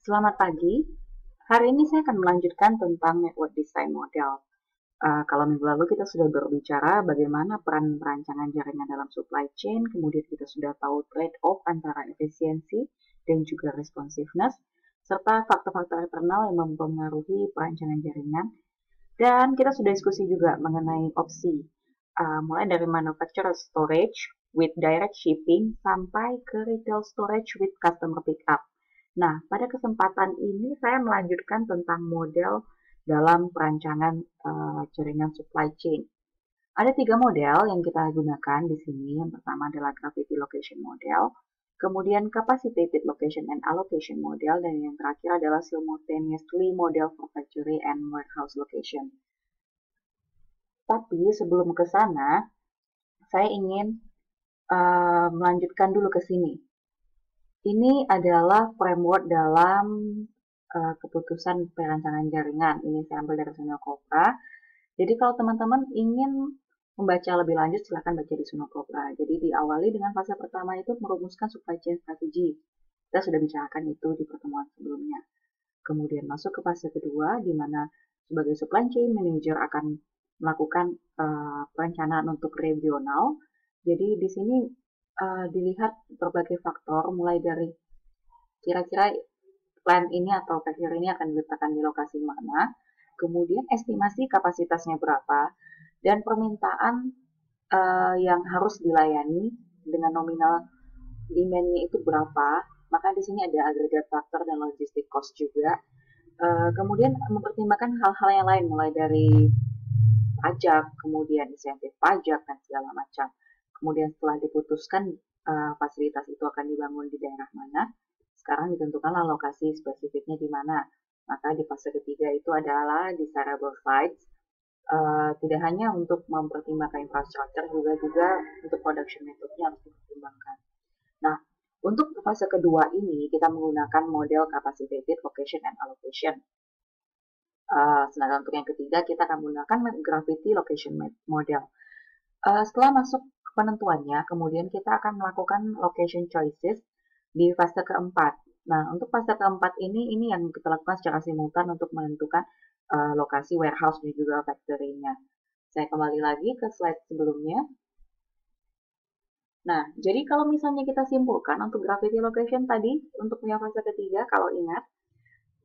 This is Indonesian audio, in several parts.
Selamat pagi. Hari ini saya akan melanjutkan tentang network design model. Kalau minggu lalu kita sudah berbicara bagaimana peran perancangan jaringan dalam supply chain, kemudian kita sudah tahu trade-off antara efisiensi dan juga responsiveness, serta faktor-faktor eksternal yang mempengaruhi perancangan jaringan. Dan kita sudah diskusi juga mengenai opsi, mulai dari manufacturer storage with direct shipping sampai ke retail storage with customer pickup. Nah, pada kesempatan ini saya melanjutkan tentang model dalam perancangan jaringan supply chain. Ada 3 model yang kita gunakan di sini. Yang pertama adalah gravity location model, kemudian capacitated location and allocation model, dan yang terakhir adalah simultaneously model for factory and warehouse location. Tapi sebelum ke sana, saya ingin melanjutkan dulu ke sini. Ini adalah framework dalam keputusan perancangan jaringan. Ini saya ambil dari Suno Cobra. Jadi kalau teman-teman ingin membaca lebih lanjut, silakan baca di Suno Cobra. Jadi diawali dengan fase pertama itu merumuskan supply chain strategi. Kita sudah bicarakan itu di pertemuan sebelumnya. Kemudian masuk ke fase kedua, di mana sebagai supply chain manager akan melakukan perencanaan untuk regional. Jadi di sini dilihat berbagai faktor, mulai dari kira-kira plan ini atau factory ini akan diletakkan di lokasi mana, kemudian estimasi kapasitasnya berapa, dan permintaan yang harus dilayani dengan nominal demand-nya itu berapa. Maka di sini ada agregat faktor dan logistik cost juga. Kemudian mempertimbangkan hal-hal yang lain, mulai dari pajak, kemudian insentif pajak, dan segala macam. Kemudian setelah diputuskan fasilitas itu akan dibangun di daerah mana, sekarang ditentukanlah lokasi spesifiknya di mana. Maka di fase ketiga itu adalah desirable sites, tidak hanya untuk mempertimbangkan infrastruktur, juga untuk production method-nya harus dipertimbangkan. Nah, untuk fase kedua ini kita menggunakan model capacitated location and allocation. Sedangkan untuk yang ketiga kita akan menggunakan gravity location model. Setelah masuk ke penentuannya, kemudian kita akan melakukan location choices di fase keempat. Nah, untuk fase keempat ini yang kita lakukan secara simultan untuk menentukan lokasi warehouse dan juga factory-nya. Saya kembali lagi ke slide sebelumnya. Nah, jadi kalau misalnya kita simpulkan untuk gravity location tadi, untuk yang fase ketiga, kalau ingat,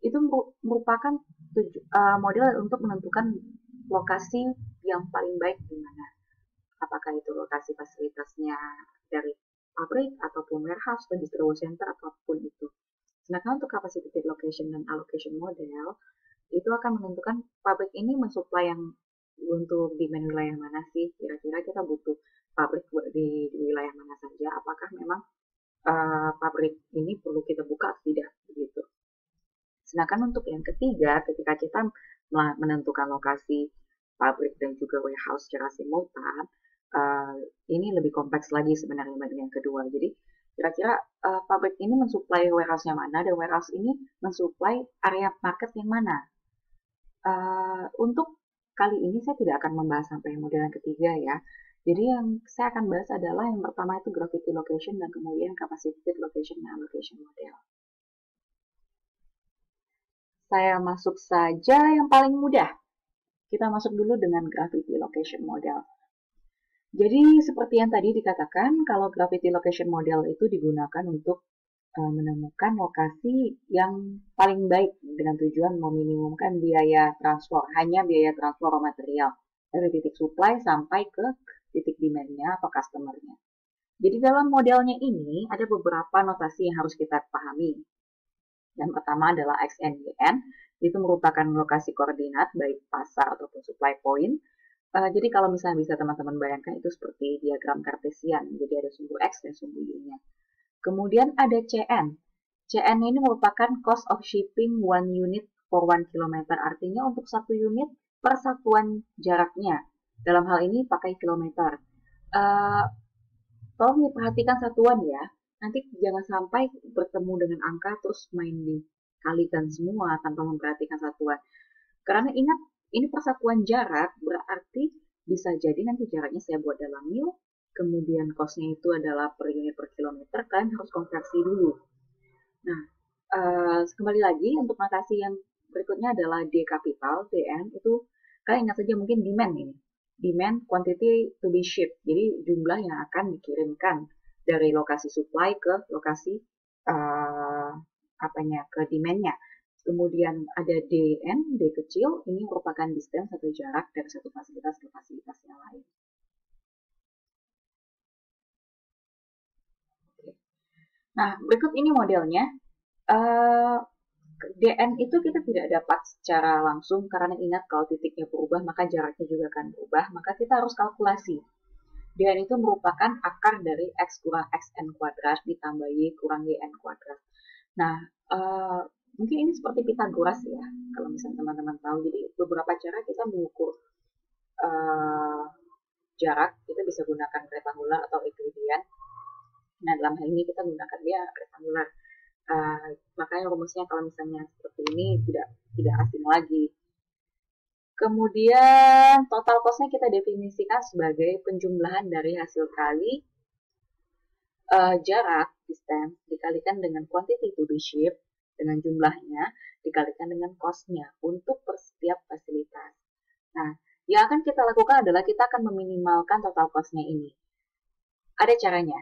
itu merupakan model untuk menentukan lokasi yang paling baik di mana. Apakah itu lokasi fasilitasnya dari pabrik ataupun warehouse atau distribution center apapun itu. Sedangkan untuk capacitated location dan allocation model itu akan menentukan pabrik ini mensuplai yang untuk demand wilayah mana sih, kira-kira kita butuh pabrik di wilayah mana saja, apakah memang pabrik ini perlu kita buka atau tidak begitu. Sedangkan untuk yang ketiga, ketika kita menentukan lokasi pabrik dan juga warehouse secara simultan, ini lebih kompleks lagi sebenarnya dibanding yang kedua. Jadi kira-kira pabrik ini mensuplai warehouse-nya mana, dan warehouse ini mensuplai area market yang mana. Untuk kali ini saya tidak akan membahas sampai model yang ketiga ya. Jadi yang saya akan bahas adalah yang pertama itu gravity location dan kemudian capacitated location and allocation model. Saya masuk saja yang paling mudah. Kita masuk dulu dengan gravity location model. Jadi seperti yang tadi dikatakan, kalau gravity location model itu digunakan untuk menemukan lokasi yang paling baik dengan tujuan meminimumkan biaya transfer, hanya biaya transfer raw material dari titik supply sampai ke titik demand-nya atau customer-nya. Jadi dalam modelnya ini ada beberapa notasi yang harus kita pahami. Yang pertama adalah XNYN, itu merupakan lokasi koordinat baik pasar ataupun supply point. Jadi kalau misalnya bisa teman-teman bayangkan itu seperti diagram kartesian, jadi ada sumbu X dan sumbu Y-nya. Kemudian ada CN. CN ini merupakan cost of shipping 1 unit for 1 km, artinya untuk 1 unit per satuan jaraknya. Dalam hal ini pakai kilometer. Tolong diperhatikan satuan ya. Nanti jangan sampai bertemu dengan angka terus main dikalikan semua tanpa memperhatikan satuan. Karena ingat, ini persatuan jarak berarti bisa jadi nanti jaraknya saya buat dalam mil, kemudian cost-nya itu adalah per unit per kilometer, kalian harus konversi dulu. Nah, kembali lagi untuk notasi yang berikutnya adalah D capital, DN, itu kalian ingat saja mungkin demand ini. Demand quantity to be shipped, jadi jumlah yang akan dikirimkan dari lokasi supply ke lokasi ke demand-nya. Kemudian ada DN, D kecil, ini merupakan distance atau jarak dari satu fasilitas ke fasilitas yang lain. Nah, berikut ini modelnya. DN itu kita tidak dapat secara langsung karena ingat kalau titiknya berubah maka jaraknya juga akan berubah, maka kita harus kalkulasi. DN itu merupakan akar dari X kurang XN kuadrat ditambah Y kurang YN kuadrat. Nah, mungkin ini seperti Pitagoras ya, kalau misalnya teman-teman tahu. Jadi beberapa cara kita mengukur jarak, kita bisa gunakan rektangular atau Euclidean. Nah, dalam hal ini kita gunakan dia rektangular. Makanya rumusnya kalau misalnya seperti ini tidak asing lagi. Kemudian total cost-nya kita definisikan sebagai penjumlahan dari hasil kali jarak distance dikalikan dengan quantity to be shipped dengan jumlahnya dikalikan dengan cost-nya untuk per setiap fasilitas. Nah, yang akan kita lakukan adalah kita akan meminimalkan total cost-nya ini. Ada caranya.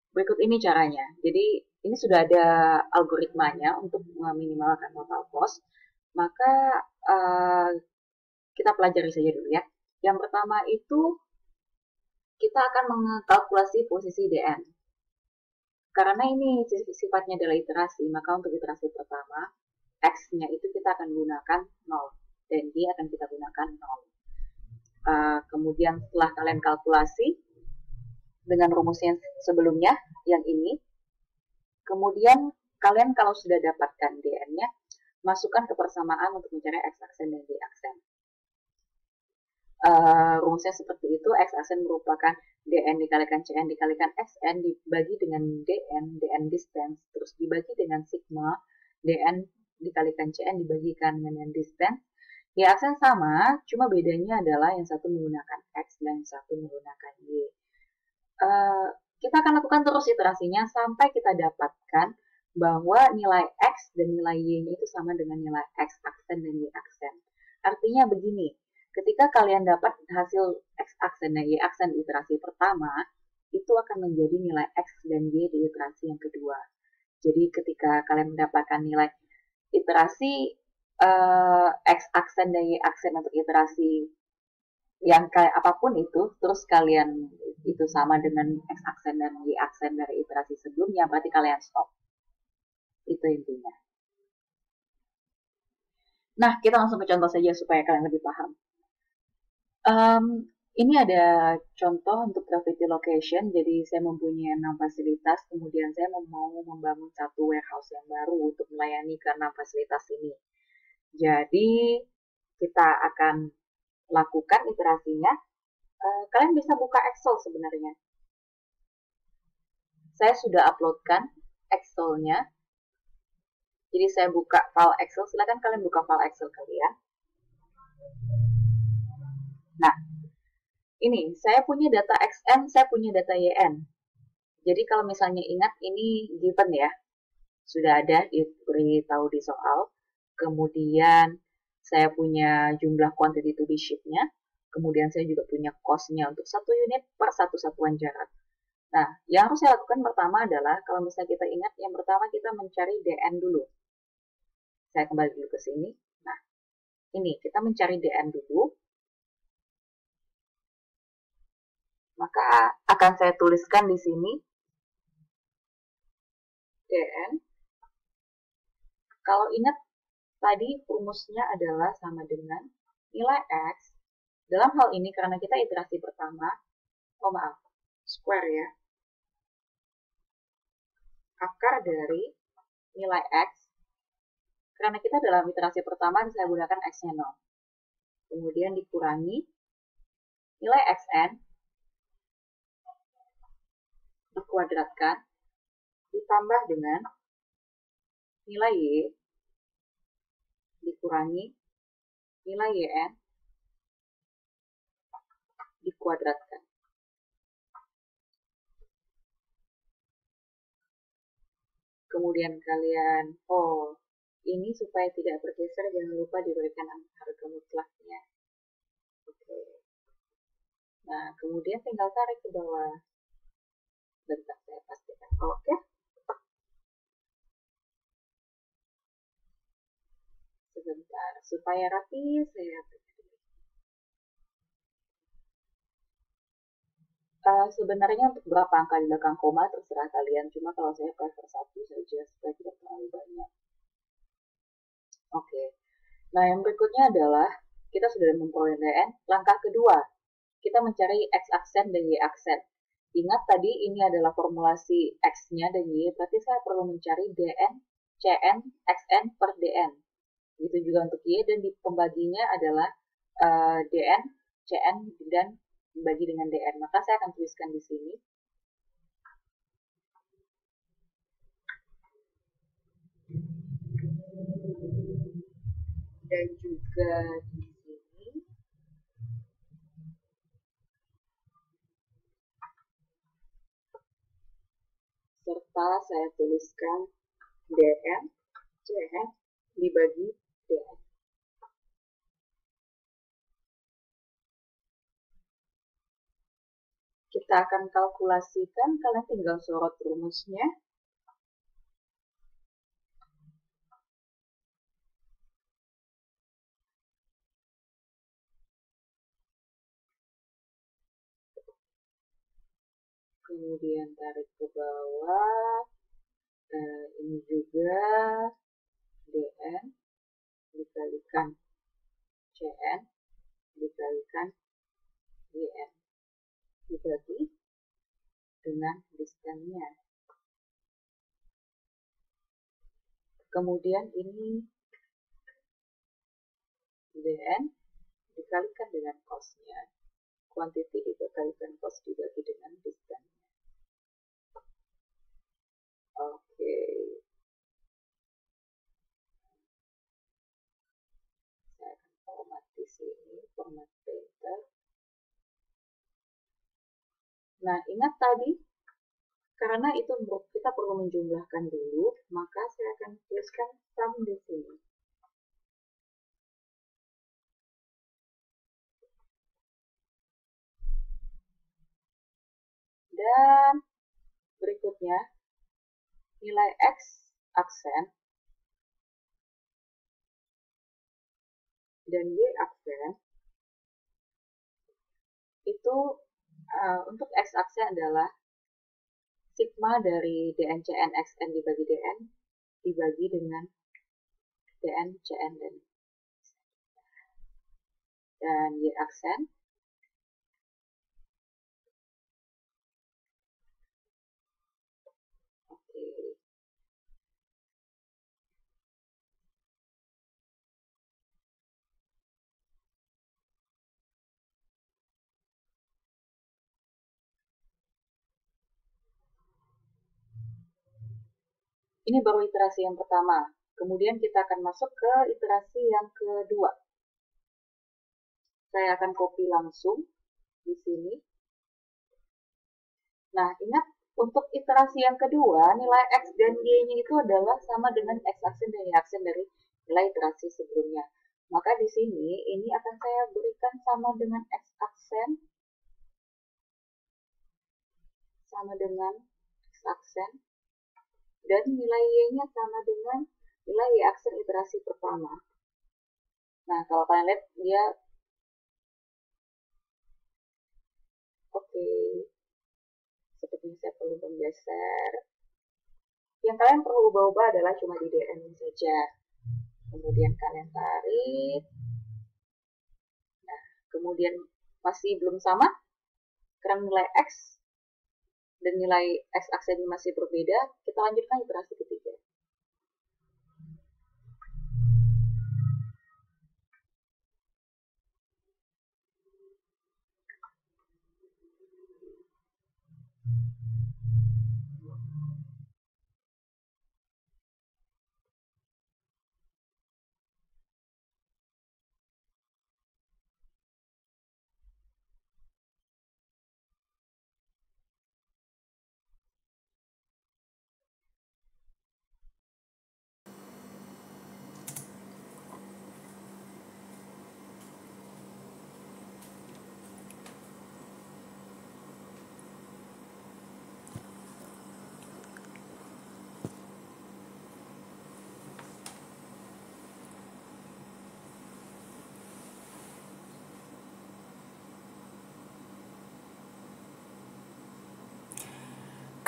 Berikut ini caranya. Jadi ini sudah ada algoritmanya untuk meminimalkan total cost. Maka kita pelajari saja dulu ya. Yang pertama itu kita akan mengkalkulasi posisi DN. Karena ini sifatnya adalah iterasi, maka untuk iterasi pertama, X-nya itu kita akan gunakan 0, dan Y akan kita gunakan 0. Kemudian setelah kalian kalkulasi, dengan rumus yang sebelumnya, yang ini, kemudian kalian kalau sudah dapatkan DN-nya, masukkan ke persamaan untuk mencari X-aksen dan Y-aksen. Rumusnya seperti itu, X-aksen merupakan DN dikalikan CN dikalikan XN dibagi dengan DN distance, terus dibagi dengan sigma, DN dikalikan CN dibagikan dengan distance. Y-aksen sama, cuma bedanya adalah yang satu menggunakan X dan yang satu menggunakan Y. Kita akan lakukan terus iterasinya sampai kita dapatkan bahwa nilai X dan nilai Y-nya itu sama dengan nilai X-aksen dan Y-aksen. Artinya begini, ketika kalian dapat hasil X-aksen dan Y-aksen di iterasi pertama, itu akan menjadi nilai X dan Y di iterasi yang kedua. Jadi ketika kalian mendapatkan nilai iterasi X-aksen dan Y-aksen untuk iterasi yang kayak apapun itu, terus kalian itu sama dengan X-aksen dan Y-aksen dari iterasi sebelumnya, berarti kalian stop. Itu intinya. Nah, kita langsung ke contoh saja supaya kalian lebih paham. Ini ada contoh untuk gravity location. Jadi saya mempunyai 6 fasilitas, kemudian saya mau membangun satu warehouse yang baru untuk melayani ke 6 fasilitas ini. Jadi kita akan lakukan iterasinya. Kalian bisa buka Excel sebenarnya. Saya sudah uploadkan Excel-nya. Jadi saya buka file Excel. Silakan kalian buka file Excel kalian. Nah, ini saya punya data XN, saya punya data YN. Jadi kalau misalnya ingat ini given ya, sudah ada diberitahu di soal. Kemudian saya punya jumlah quantity to be shipped-nya. Kemudian saya juga punya cost-nya untuk 1 unit per 1 satuan jarak. Nah, yang harus saya lakukan pertama adalah, kalau misalnya kita ingat, yang pertama kita mencari DN dulu. Saya kembali dulu ke sini. Nah, ini kita mencari DN dulu. Maka akan saya tuliskan di sini DN. Kalau ingat tadi rumusnya adalah sama dengan nilai X. Dalam hal ini karena kita iterasi pertama, square ya. Akar dari nilai X. Karena kita dalam iterasi pertama saya gunakan X-nya 0. Kemudian dikurangi nilai XN dikuadratkan ditambah dengan nilai Y dikurangi nilai YN dikuadratkan. Kemudian kalian, oh ini supaya tidak bergeser jangan lupa diberikan harga mutlaknya. Oke. Nah, kemudian tinggal tarik ke bawah. Bentar, saya pastikan. Oke. Sebentar, supaya rapi, saya sebenarnya untuk berapa angka di belakang koma terserah kalian, cuma kalau saya prefer satu saja supaya tidak terlalu banyak. Oke. Nah, yang berikutnya adalah kita sudah memperoleh DN. Langkah kedua, kita mencari X aksen dan Y aksen. Ingat tadi ini adalah formulasi X-nya dan Y, berarti saya perlu mencari DN, CN, XN per DN. Begitu juga untuk Y, dan di pembaginya adalah DN, CN, dan dibagi dengan DN. Maka saya akan tuliskan di sini. Dan juga di sini. Serta saya tuliskan DN, CN, dibagi DN. Kita akan kalkulasikan, kalian tinggal sorot rumusnya. Kemudian tarik ke bawah. Ini juga DN dikalikan CN dikalikan YN dibagi dengan distannya. Kemudian ini DN dikalikan dengan cos-nya. Quantity dikalikan cos dibagi dengan distannya. Oke. Saya akan format di sini, format painter. Nah, ingat tadi, karena itu kita perlu menjumlahkan dulu, maka saya akan tuliskan sum di sini. Dan berikutnya, nilai X aksen dan Y aksen itu untuk X aksen adalah sigma dari DN CN XN dibagi DN dibagi dengan DN CN dan Y aksen oke. Ini baru iterasi yang pertama. Kemudian kita akan masuk ke iterasi yang kedua. Saya akan copy langsung di sini. Nah, ingat untuk iterasi yang kedua, nilai X dan Y-nya itu adalah sama dengan X aksen dan Y aksen dari nilai iterasi sebelumnya. Maka di sini ini akan saya berikan sama dengan X aksen sama dengan X aksen dan nilai Y-nya sama dengan nilai Y aksen iterasi pertama. Nah, kalau kalian lihat dia oke. Sepertinya saya perlu menggeser. Yang kalian perlu ubah-ubah adalah cuma di DN saja. Kemudian kalian tarik. Nah, kemudian masih belum sama karena nilai X dan nilai X aksennya masih berbeda, kita lanjutkan iterasi ketiga.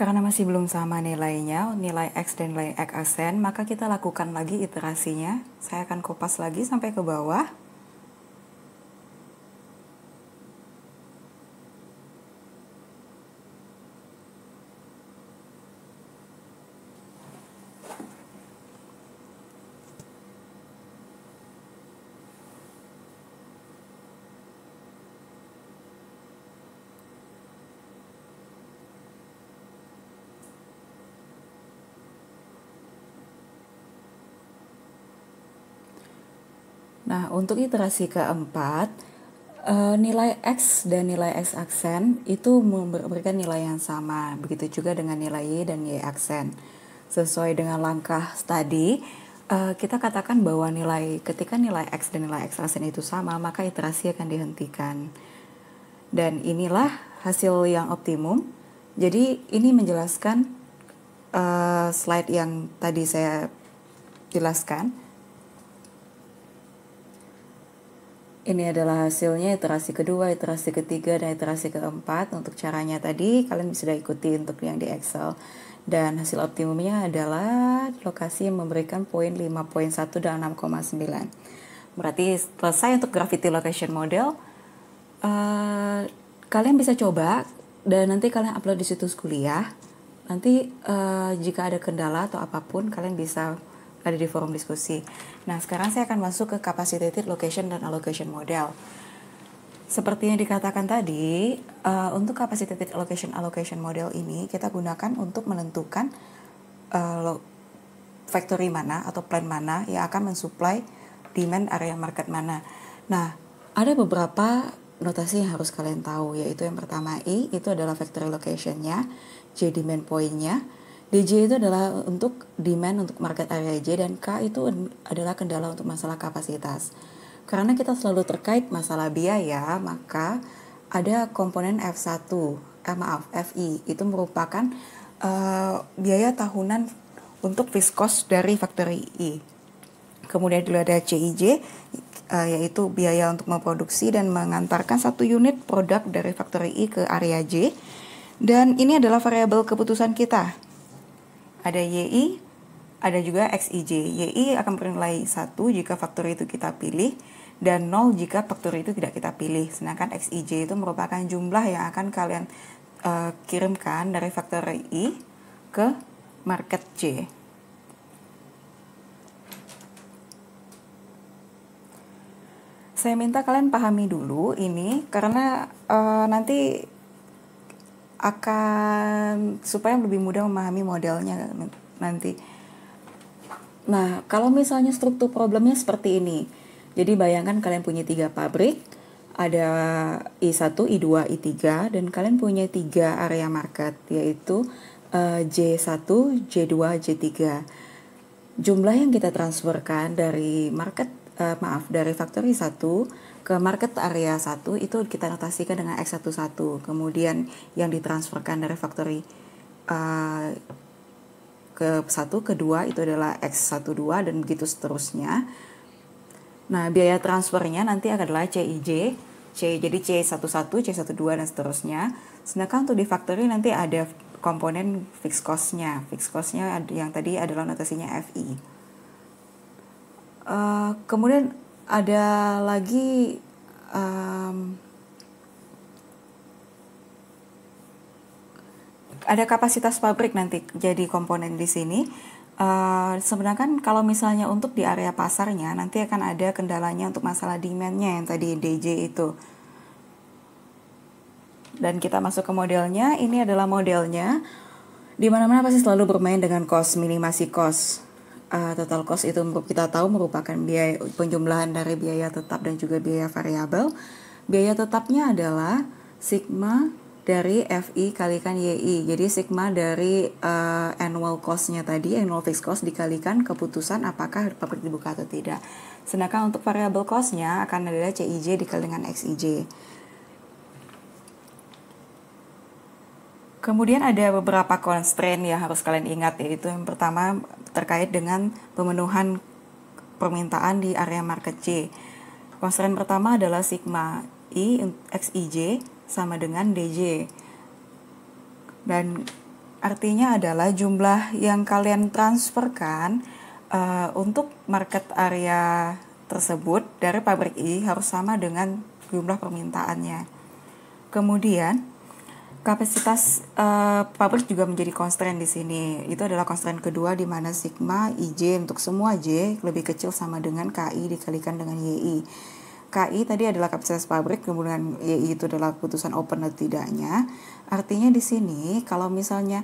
Karena masih belum sama nilainya, nilai X dan nilai X aksen, maka kita lakukan lagi iterasinya. Saya akan kopas lagi sampai ke bawah. Nah, untuk iterasi keempat, nilai X dan nilai X aksen itu memberikan nilai yang sama. Begitu juga dengan nilai Y dan Y aksen. Sesuai dengan langkah tadi, kita katakan bahwa ketika nilai X dan nilai X aksen itu sama, maka iterasi akan dihentikan. Dan inilah hasil yang optimum. Jadi ini menjelaskan slide yang tadi saya jelaskan. Ini adalah hasilnya iterasi kedua, iterasi ketiga, dan iterasi keempat. Untuk caranya tadi kalian sudah ikuti untuk yang di Excel. Dan hasil optimumnya adalah lokasi yang memberikan poin 5.1 dan 6,9. Berarti selesai untuk gravity location model. Kalian bisa coba dan nanti kalian upload di situs kuliah. Nanti jika ada kendala atau apapun kalian bisa ada di forum diskusi. Nah, sekarang saya akan masuk ke capacitated location dan allocation model. Seperti yang dikatakan tadi, untuk capacitated allocation model ini kita gunakan untuk menentukan factory mana atau plant mana yang akan mensuplai demand area market mana. Nah, ada beberapa notasi yang harus kalian tahu, yaitu yang pertama I itu adalah factory location-nya, J demand point-nya, DJ itu adalah untuk demand untuk market area J, dan K itu adalah kendala untuk masalah kapasitas. Karena kita selalu terkait masalah biaya, maka ada komponen FI, itu merupakan biaya tahunan untuk fixed cost dari factory I. Kemudian juga ada CIJ, yaitu biaya untuk memproduksi dan mengantarkan satu unit produk dari factory I ke area J. Dan ini adalah variabel keputusan kita. Ada YI, ada juga XIJ. YI akan bernilai 1 jika faktor itu kita pilih, dan 0 jika faktor itu tidak kita pilih. Sedangkan XIJ itu merupakan jumlah yang akan kalian kirimkan dari faktor I ke market J. Saya minta kalian pahami dulu ini, karena nanti akan supaya lebih mudah memahami modelnya nanti. Nah, kalau misalnya struktur problemnya seperti ini. Jadi bayangkan kalian punya 3 pabrik, ada I1, I2, I3, dan kalian punya 3 area market, yaitu J1, J2, J3. Jumlah yang kita transferkan dari dari factory 1 ke market area 1 itu kita notasikan dengan X11. Kemudian yang ditransferkan dari factory ke 1 ke 2 itu adalah X12 dan begitu seterusnya. Nah, biaya transfernya nanti adalah CIJ, jadi C11, C12 dan seterusnya. Sedangkan untuk di factory nanti ada komponen fixed cost-nya. Fixed cost-nya yang tadi adalah notasinya FI. Kemudian ada lagi ada kapasitas pabrik nanti jadi komponen di sini. Sebenarnya kalau misalnya untuk di area pasarnya nanti akan ada kendalanya untuk masalah demand-nya yang tadi DJ itu. Dan kita masuk ke modelnya. Ini adalah modelnya. Di mana-mana pasti selalu bermain dengan cost, minimasi cost. Total cost itu kita tahu merupakan biaya penjumlahan dari biaya tetap dan juga biaya variabel. Biaya tetapnya adalah sigma dari FI kalikan YI. Jadi sigma dari annual cost-nya tadi, annual fixed cost dikalikan keputusan apakah pabrik dibuka atau tidak. Sedangkan untuk variable cost-nya akan adalah CIJ dikali dengan XIJ. Kemudian ada beberapa constraint yang harus kalian ingat, yaitu yang pertama terkait dengan pemenuhan permintaan di area market J. Constraint pertama adalah sigma I XIJ sama dengan DJ. Dan artinya adalah jumlah yang kalian transferkan untuk market area tersebut dari pabrik I harus sama dengan jumlah permintaannya. Kemudian kapasitas pabrik juga menjadi constraint di sini. Itu adalah constraint kedua di mana sigma IJ untuk semua J lebih kecil sama dengan KI dikalikan dengan YI. KI tadi adalah kapasitas pabrik, kemudian YI itu adalah keputusan open atau tidaknya. Artinya di sini kalau misalnya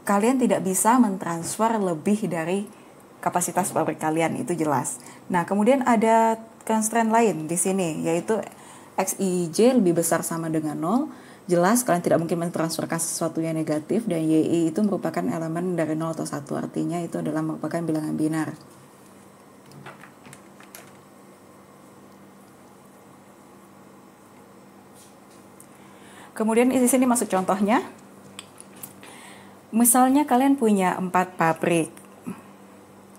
kalian tidak bisa mentransfer lebih dari kapasitas pabrik kalian, itu jelas. Nah, kemudian ada constraint lain di sini, yaitu XIJ lebih besar sama dengan 0. Jelas kalian tidak mungkin mentransferkan sesuatu yang negatif, dan YI itu merupakan elemen dari 0 atau 1, artinya itu adalah merupakan bilangan binar. Kemudian di sini masuk contohnya. Misalnya kalian punya 4 pabrik.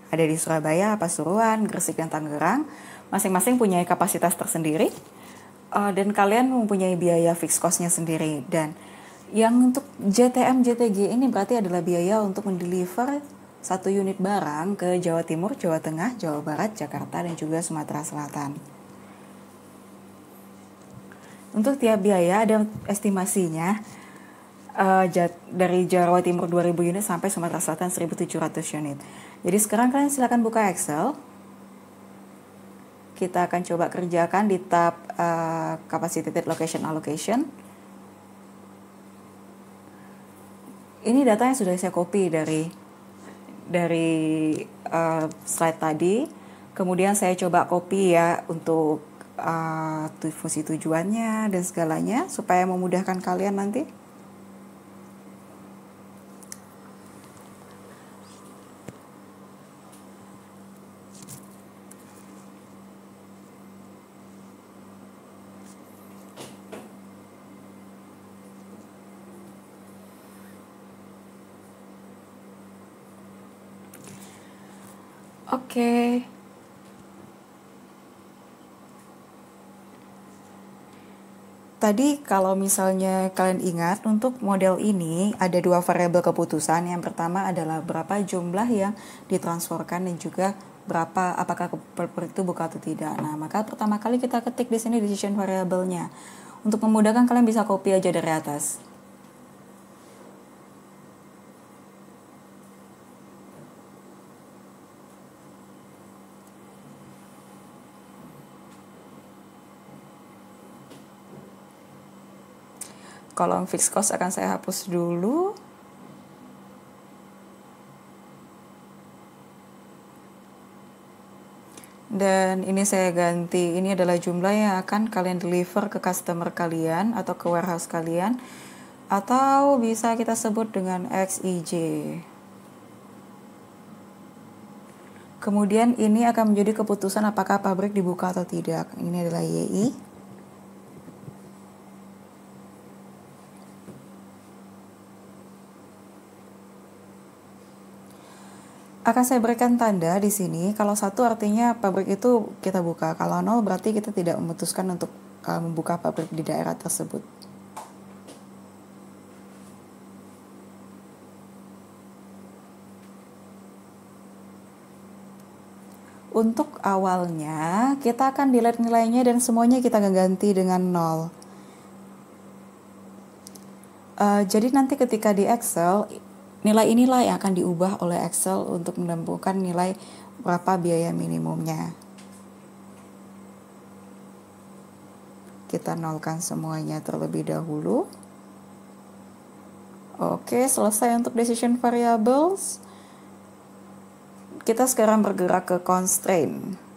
Ada di Surabaya, Pasuruan, Gresik, dan Tangerang. Masing-masing punya kapasitas tersendiri. Dan kalian mempunyai biaya fixed cost-nya sendiri. Dan yang untuk JTM, JTG ini berarti adalah biaya untuk mendeliver 1 unit barang ke Jawa Timur, Jawa Tengah, Jawa Barat, Jakarta, dan juga Sumatera Selatan. Untuk tiap biaya ada estimasinya. Dari Jawa Timur 2000 unit sampai Sumatera Selatan 1700 unit. Jadi sekarang kalian silakan buka Excel. Kita akan coba kerjakan di tab Capacitated Location Allocation. Ini data yang sudah saya copy dari slide tadi. Kemudian saya coba copy ya untuk fungsi tujuannya dan segalanya supaya memudahkan kalian nanti. Oke. Tadi kalau misalnya kalian ingat, untuk model ini ada 2 variabel keputusan. Yang pertama adalah berapa jumlah yang ditransferkan dan juga berapa apakah pabrik itu buka atau tidak. Nah, maka pertama kali kita ketik di sini decision variabelnya. Untuk memudahkan kalian bisa copy aja dari atas. Kolom fixed cost akan saya hapus dulu. Dan ini saya ganti, ini adalah jumlah yang akan kalian deliver ke customer kalian atau ke warehouse kalian. Atau bisa kita sebut dengan XIJ. Kemudian ini akan menjadi keputusan apakah pabrik dibuka atau tidak. Ini adalah YI. Akan saya berikan tanda di sini. Kalau 1 artinya pabrik itu kita buka. Kalau 0 berarti kita tidak memutuskan untuk membuka pabrik di daerah tersebut. Untuk awalnya kita akan delete nilainya dan semuanya kita ganti dengan 0. Jadi nanti ketika di Excel, nilai inilah yang akan diubah oleh Excel untuk menemukan nilai berapa biaya minimumnya. Kita nolkan semuanya terlebih dahulu. Oke, selesai untuk decision variables. Kita sekarang bergerak ke constraint.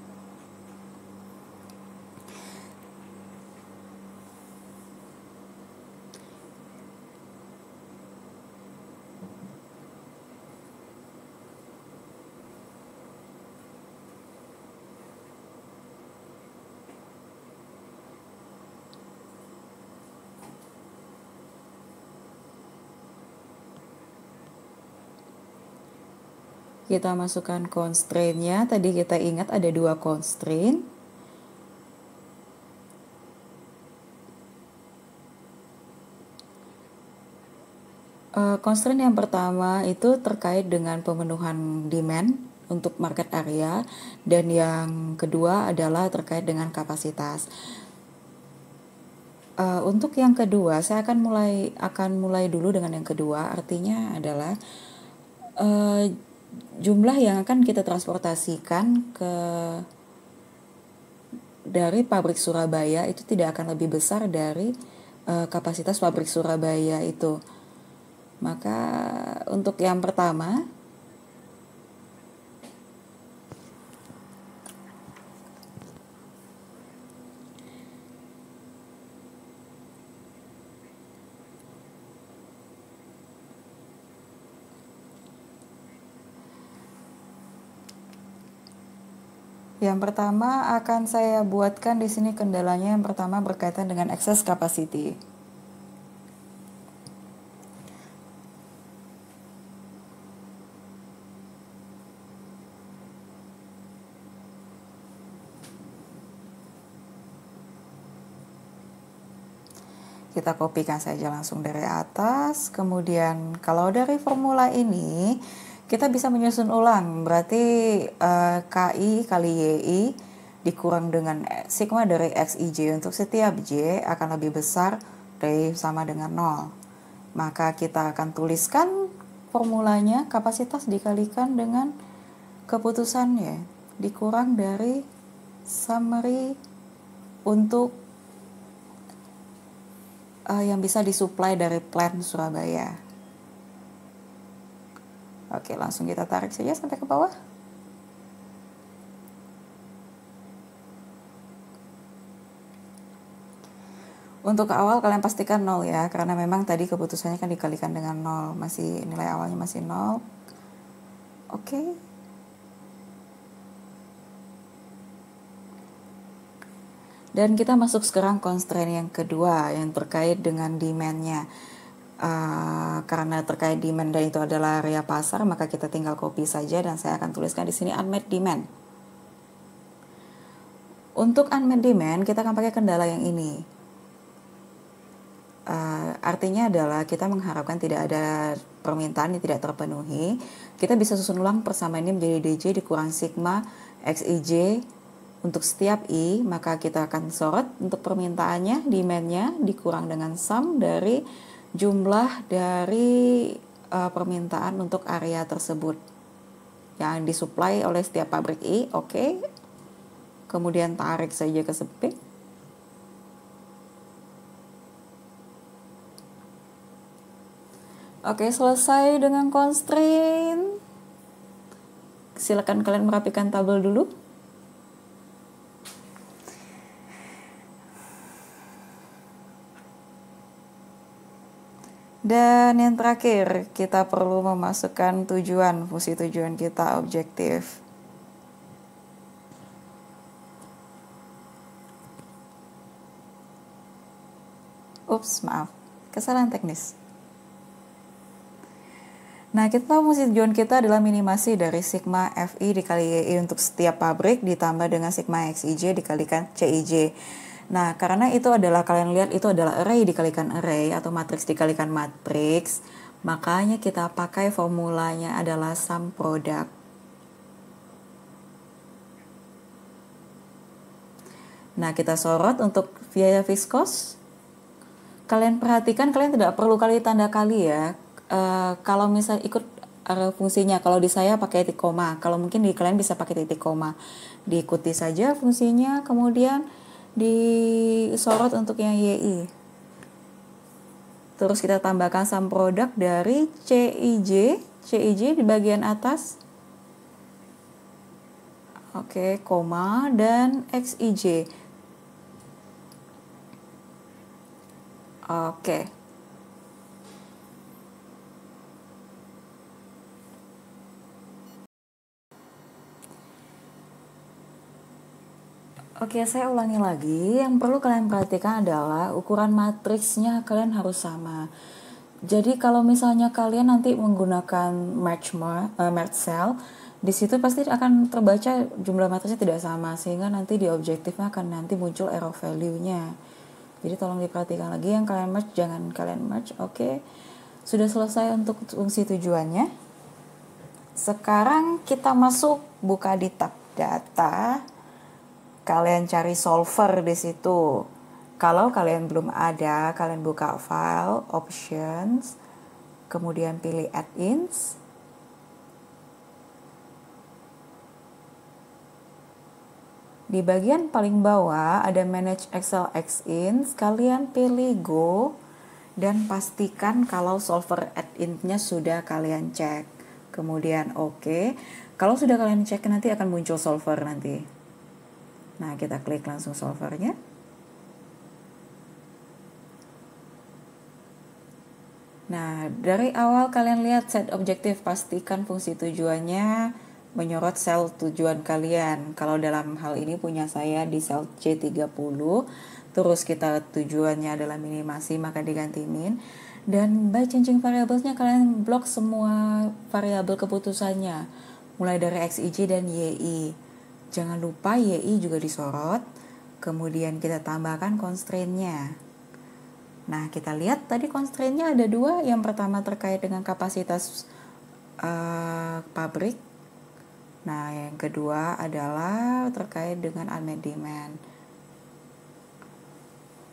Kita masukkan constraint-nya. Tadi kita ingat ada 2 constraint. Constraint yang pertama itu terkait dengan pemenuhan demand untuk market area, dan yang kedua adalah terkait dengan kapasitas. Untuk yang kedua, saya akan mulai dulu dengan yang kedua. Artinya adalah jumlah yang akan kita transportasikan dari pabrik Surabaya itu tidak akan lebih besar dari kapasitas pabrik Surabaya itu. Maka untuk yang pertama, akan saya buatkan di sini kendalanya. Yang pertama berkaitan dengan excess capacity. Kita kopikan saja langsung dari atas. Kemudian kalau dari formula ini kita bisa menyusun ulang. Berarti KI kali YI dikurang dengan sigma dari XIJ untuk setiap J akan lebih besar dari sama dengan 0. Maka kita akan tuliskan formulanya, kapasitas dikalikan dengan keputusannya dikurang dari summary untuk yang bisa disuplai dari plant Surabaya. Oke, langsung kita tarik saja sampai ke bawah. Untuk ke awal kalian pastikan 0 ya, karena memang tadi keputusannya kan dikalikan dengan 0, masih nilai awalnya masih 0. Oke. Dan kita masuk sekarang constraint yang kedua yang terkait dengan demand-nya. Karena terkait demand dan itu adalah area pasar, maka kita tinggal copy saja dan saya akan tuliskan di sini unmet demand. Untuk unmet demand kita akan pakai kendala yang ini. Artinya adalah kita mengharapkan tidak ada permintaan yang tidak terpenuhi. Kita bisa susun ulang persamaan ini menjadi DJ dikurang sigma XIJ untuk setiap I, maka kita akan sorot untuk permintaannya, demand-nya dikurang dengan sum dari jumlah dari permintaan untuk area tersebut yang disuplai oleh setiap pabrik I. Oke. Kemudian tarik saja ke sepik. Oke, selesai dengan constraint. Silakan kalian merapikan tabel dulu. Dan yang terakhir, kita perlu memasukkan tujuan, fungsi tujuan kita objektif. Ups, maaf, kesalahan teknis. Nah, kita tahu fungsi tujuan kita adalah minimasi dari sigma FI dikali YI untuk setiap pabrik ditambah dengan sigma XIJ dikalikan CIJ. Nah, karena itu adalah, kalian lihat itu adalah array dikalikan array atau matriks dikalikan matriks, makanya kita pakai formulanya adalah sum product. Nah, kita sorot untuk biaya fixed cost. Kalian perhatikan, kalian tidak perlu kali tanda kali ya. Kalau misalnya ikut fungsinya, kalau di saya pakai titik koma, kalau mungkin di kalian bisa pakai titik koma. Diikuti saja fungsinya, kemudian disorot untuk yang YI. Terus kita tambahkan sum product dari CIJ di bagian atas. Oke, koma dan XIJ. Oke. Oke, saya ulangi lagi. Yang perlu kalian perhatikan adalah ukuran matriksnya kalian harus sama. Jadi kalau misalnya kalian nanti menggunakan merge cell, di situ pasti akan terbaca jumlah matriksnya tidak sama, sehingga nanti di objektifnya akan nanti muncul error value-nya. Jadi tolong diperhatikan lagi, yang kalian merge jangan kalian merge. Oke. Sudah selesai untuk fungsi tujuannya. Sekarang kita masuk, buka di tab data. Kalian cari solver di situ. Kalau kalian belum ada, kalian buka file, options, kemudian pilih add-ins. Di bagian paling bawah ada manage Excel add-ins, kalian pilih go dan pastikan kalau solver add-in-nya sudah kalian cek. Kemudian oke. Kalau sudah kalian cek nanti akan muncul solver nanti. Nah, kita klik langsung solvernya. Nah, dari awal kalian lihat set objektif, pastikan fungsi tujuannya menyorot sel tujuan kalian. Kalau dalam hal ini punya saya di sel C30, terus kita tujuannya adalah minimasi, maka diganti min. Dan by changing variablesnya kalian blok semua variabel keputusannya, mulai dari XIJ dan YI. Jangan lupa YI juga disorot, kemudian kita tambahkan constraint-nya. Nah, kita lihat tadi constraint-nya ada dua. Yang pertama terkait dengan kapasitas pabrik. Nah, yang kedua adalah terkait dengan unmet demand.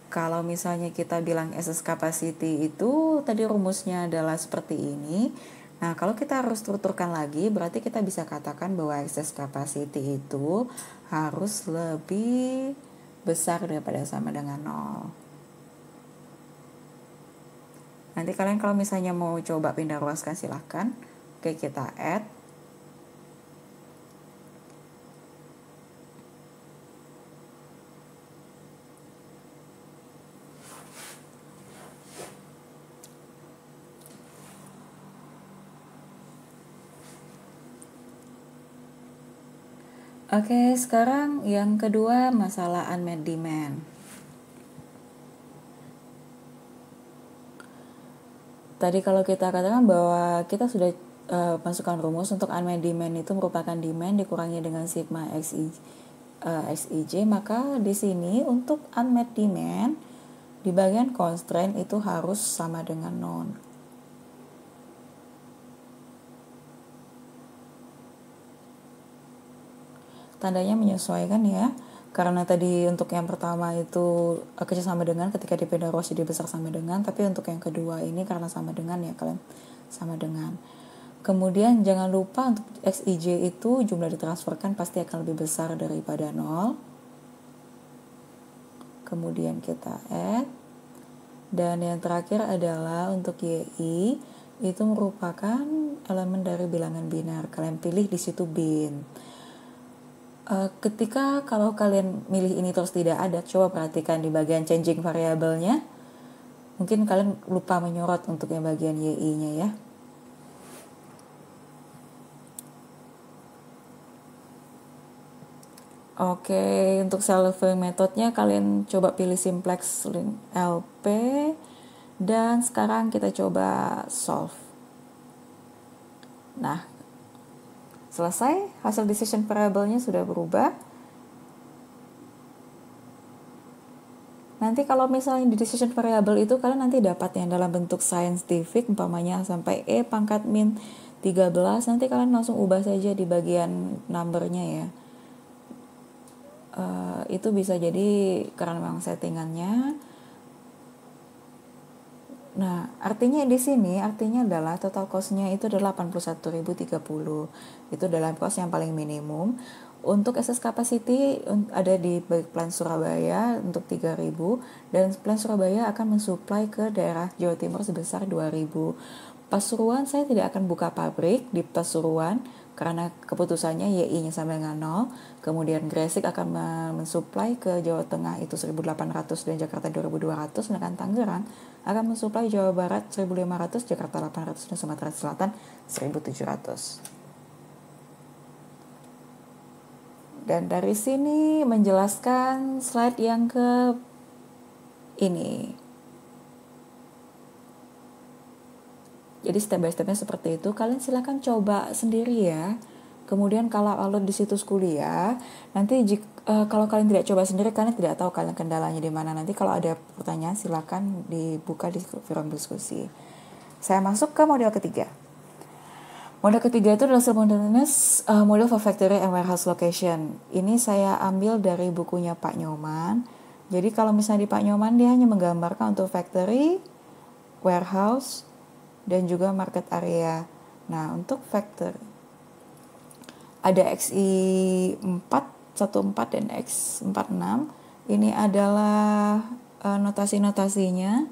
Kalau misalnya kita bilang excess capacity itu tadi rumusnya adalah seperti ini. Nah, kalau kita harus strukturkan lagi, berarti kita bisa katakan bahwa excess capacity itu harus lebih besar daripada sama dengan 0. Nanti kalian kalau misalnya mau coba pindah ruaskan silahkan. Oke, kita add. Oke, sekarang yang kedua masalah unmet demand. Tadi kalau kita katakan bahwa kita sudah masukkan rumus untuk unmet demand itu merupakan demand dikurangi dengan sigma XIJ, maka di sini untuk unmet demand di bagian constraint itu harus sama dengan non. Tandanya menyesuaikan ya, karena tadi untuk yang pertama itu kecil sama dengan, ketika dipindah ruas jadi besar sama dengan, tapi untuk yang kedua ini karena sama dengan ya kalian sama dengan. Kemudian jangan lupa untuk XIJ itu jumlah ditransferkan pasti akan lebih besar daripada 0. Kemudian kita add. Dan yang terakhir adalah untuk YI itu merupakan elemen dari bilangan biner. Kalian pilih di situ bin. Ketika kalau kalian milih ini terus tidak ada, coba perhatikan di bagian changing variabelnya. Mungkin kalian lupa menyorot untuk yang bagian YI-nya ya. Oke, untuk solving metodenya kalian coba pilih simplex LP. Dan sekarang kita coba solve. Nah, selesai, hasil decision variable-nya sudah berubah. Nanti kalau misalnya di decision variable itu kalian nanti dapat yang dalam bentuk scientific, umpamanya sampai E pangkat min 13, nanti kalian langsung ubah saja di bagian number-nya ya. Itu bisa jadi karena memang settingannya. Nah, artinya di sini artinya adalah total cost-nya itu adalah 81.030. Itu dalam cost yang paling minimum. Untuk excess capacity ada di plan Surabaya untuk 3.000 dan plan Surabaya akan mensuplai ke daerah Jawa Timur sebesar 2.000. Pasuruan saya tidak akan buka pabrik di Pasuruan karena keputusannya YI-nya sama dengan 0. Kemudian Gresik akan mensuplai ke Jawa Tengah itu 1.800 dan Jakarta 2.200, sedangkan Tangerang akan mensuplai Jawa Barat 1.500, Jakarta 800 dan Sumatera Selatan 1.700. Dan dari sini menjelaskan slide yang ke ini. Jadi step by stepnya seperti itu. Kalian silakan coba sendiri ya. Kemudian kalau upload di situs kuliah, nanti kalau kalian tidak coba sendiri, kalian tidak tahu kalian kendalanya di mana. Nanti kalau ada pertanyaan silakan dibuka di forum diskusi. Saya masuk ke model ketiga. Model ketiga itu adalah simultaneous model for factory and warehouse location. Ini saya ambil dari bukunya Pak Nyoman. Jadi kalau misalnya di Pak Nyoman dia hanya menggambarkan untuk factory, warehouse, dan juga market area. Nah, untuk factory ada XI4, 14 dan X46. Ini adalah notasi-notasinya.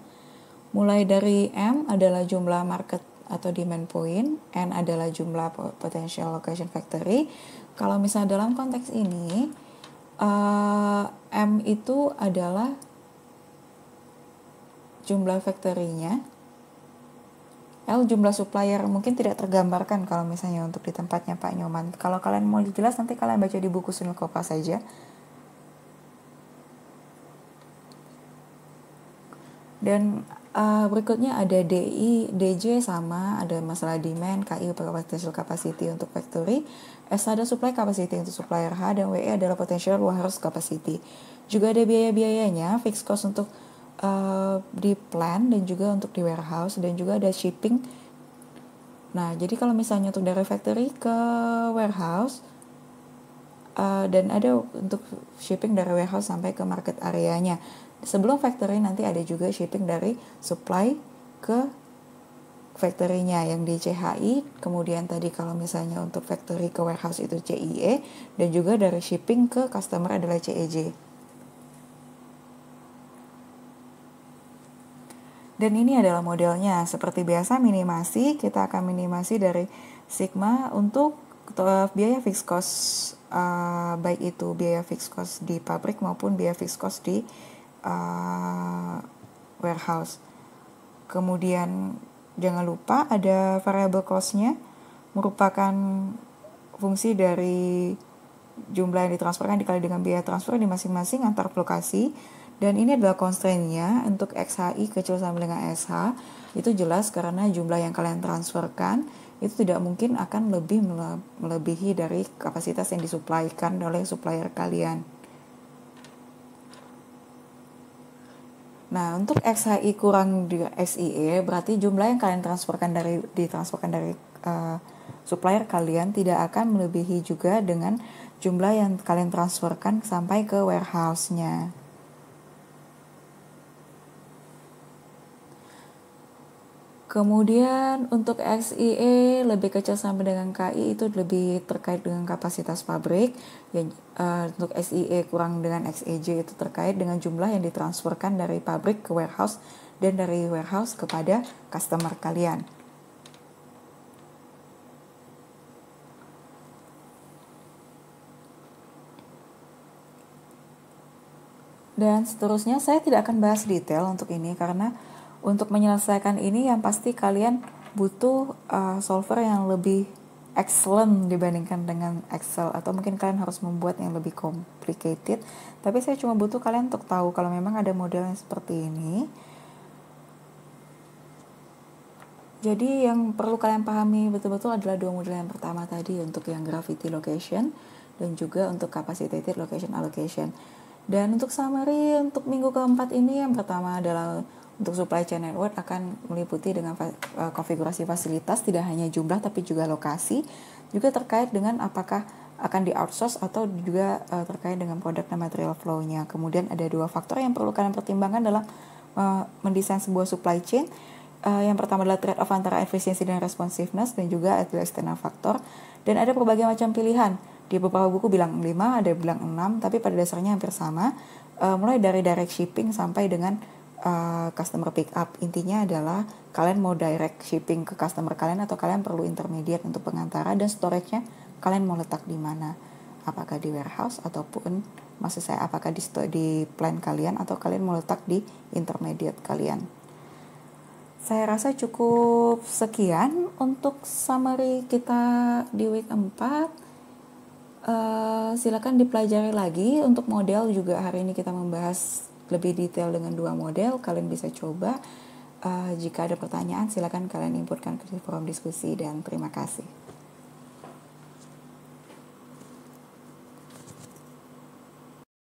Mulai dari M adalah jumlah market atau demand point, N adalah jumlah potential location factory. Kalau misalnya dalam konteks ini, M itu adalah jumlah factory-nya, L jumlah supplier. Mungkin tidak tergambarkan kalau misalnya untuk di tempatnya Pak Nyoman. Kalau kalian mau jelas nanti kalian baca di buku Sunil Kopa saja. Dan berikutnya ada DI, DJ sama, ada masalah demand, KI potential capacity untuk factory, S ada supply capacity untuk supplier H, dan WE adalah potential warehouse capacity. Juga ada biaya-biayanya, fixed cost untuk di plant dan juga untuk di warehouse, dan juga ada shipping. Nah, jadi kalau misalnya untuk dari factory ke warehouse, dan ada untuk shipping dari warehouse sampai ke market areanya. Sebelum factory nanti ada juga shipping dari supply ke factory-nya yang di CHI, kemudian tadi kalau misalnya untuk factory ke warehouse itu CIE, dan juga dari shipping ke customer adalah CEJ. Dan ini adalah modelnya. Seperti biasa minimasi, kita akan minimasi dari sigma untuk biaya fixed cost, baik itu biaya fixed cost di pabrik maupun biaya fixed cost di warehouse. Kemudian jangan lupa ada variable cost-nya, merupakan fungsi dari jumlah yang ditransferkan dikali dengan biaya transfer di masing-masing antar lokasi. Dan ini adalah constraint-nya untuk XHI kecil sama dengan SH. Itu jelas karena jumlah yang kalian transferkan itu tidak mungkin akan lebih melebihi dari kapasitas yang disuplaikan oleh supplier kalian. Nah, untuk XHI kurang di XIE berarti jumlah yang kalian ditransferkan dari supplier kalian tidak akan melebihi juga dengan jumlah yang kalian transferkan sampai ke warehouse-nya. Kemudian untuk XIE lebih kecil sama dengan KI itu lebih terkait dengan kapasitas pabrik. Untuk XIE kurang dengan XEJ itu terkait dengan jumlah yang ditransferkan dari pabrik ke warehouse dan dari warehouse kepada customer kalian. Dan seterusnya saya tidak akan bahas detail untuk ini karena untuk menyelesaikan ini yang pasti kalian butuh solver yang lebih excellent dibandingkan dengan Excel, atau mungkin kalian harus membuat yang lebih complicated. Tapi saya cuma butuh kalian untuk tahu kalau memang ada model yang seperti ini. Jadi yang perlu kalian pahami betul-betul adalah dua model yang pertama tadi untuk yang gravity location dan juga untuk capacitated location allocation. Dan untuk summary untuk minggu keempat ini yang pertama adalah untuk supply chain network akan meliputi dengan konfigurasi fasilitas, tidak hanya jumlah tapi juga lokasi, juga terkait dengan apakah akan di outsource atau juga terkait dengan produk dan material flow-nya. Kemudian ada dua faktor yang perlu kalian pertimbangkan dalam mendesain sebuah supply chain. Yang pertama adalah trade-off antara efisiensi dan responsiveness, dan juga ada external factor. Dan ada berbagai macam pilihan. Di beberapa buku bilang 5, ada bilang 6, tapi pada dasarnya hampir sama. Mulai dari direct shipping sampai dengan customer pick up. Intinya adalah kalian mau direct shipping ke customer kalian atau kalian perlu intermediate untuk pengantara, dan storage-nya kalian mau letak di mana, apakah di warehouse ataupun apakah di plant kalian atau kalian mau letak di intermediate kalian. Saya rasa cukup sekian untuk summary kita di week 4. Silakan dipelajari lagi. Untuk model juga hari ini kita membahas lebih detail dengan 2 model. Kalian bisa coba. Jika ada pertanyaan silakan kalian inputkan ke forum diskusi, dan terima kasih.